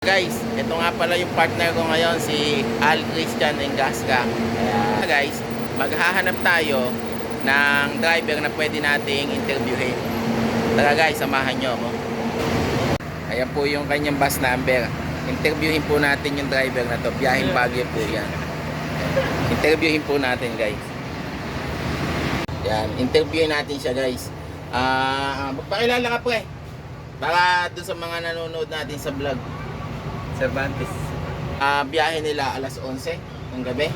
Guys, ito nga pala yung partner ko ngayon, si Al Christian Engasca. Kaya guys, maghahanap tayo ng driver na pwede nating interviewin. Tara guys, samahan nyo ako. Ayan po yung kanyang bus number. Interviewin po natin yung driver na to. Biyaheng Baguio po yan. Interviewin po natin guys. Yan, interviewin natin siya guys. Magpakilala ka pre. Para dun sa mga nanonood natin sa vlog. Cervantes. Biyahe nila alas 11 ng gabi.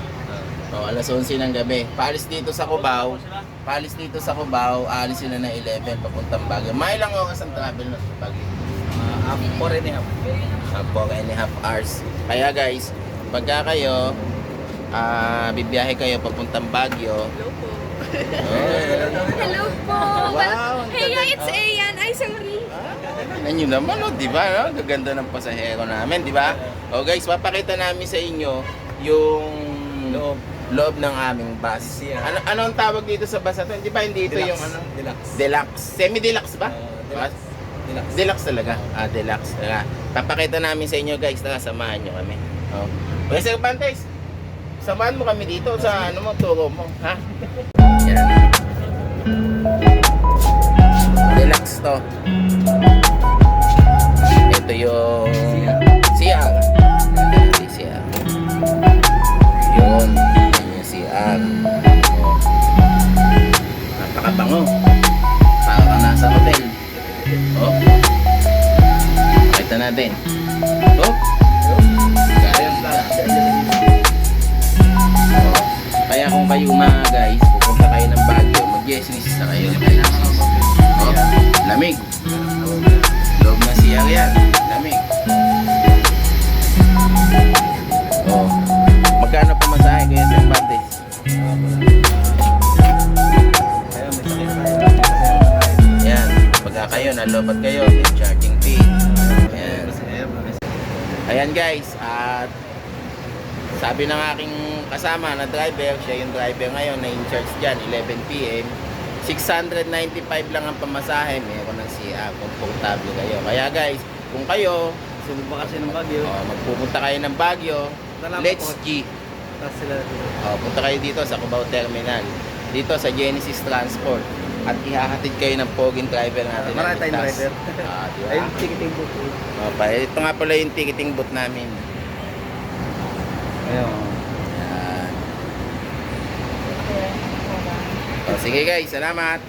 Alas 11 ng gabi. Paalis dito sa Cubao. Aalis sila na 11 papuntang Baguio. May ilang oras ang travel na sa Baguio? 4.5 hours. Kaya guys, pagka kayo bibiyahe kayo papuntang Baguio. Hello po. Hello po. Wow, Hey, it's Ayan. Ay, sorry. Nanyo naman, di ba? No? Gaganda ng pasahero namin, di ba? O guys, papakita namin sa inyo yung loob ng aming bus. Ano ang tawag dito sa bus na to? Di ba hindi ito yung ano? Deluxe. Semi-deluxe ba? Deluxe talaga. Deluxe talaga. Papakita namin sa inyo guys, samahan nyo kami. Okay, Sir Bantes, samahan mo kami dito sa ano mo, turo mo, ha? Yan. Deluxe to. Ito yung CR. CR. Yun yung CR. Napakabango. Para kang nasa hotel. Kita natin. Kaya kung kayo mga guys, pupunta kayo ng Baguio, mag-yes-nis na kayo. Lamig. Loob na siya yan. Lamig. Magkano pamasahe kayo sa Bantes? Yan. Pagka kayo, nalobat kayo, may charging fee. Ayan. Ayan guys, at sabi ng aking kasama na driver, siya yung driver ngayon na in charge dyan, 11 PM. 695 lang ang pamasahe, meron ng CR, komportable kayo. Kaya guys, kung kayo Sumubok kasi ng Baguio. magpupunta kayo ng Baguio, let's G. Tapos sila dito. Punta kayo dito sa Cubao Terminal, dito sa Genesis Transport, at ihahatid kayo ng poging driver natin. Marami tayong driver. Diba? Ayun, ticketing book. Ito nga pala yung ticketing booth namin. Ayun. Sige guys, salamat.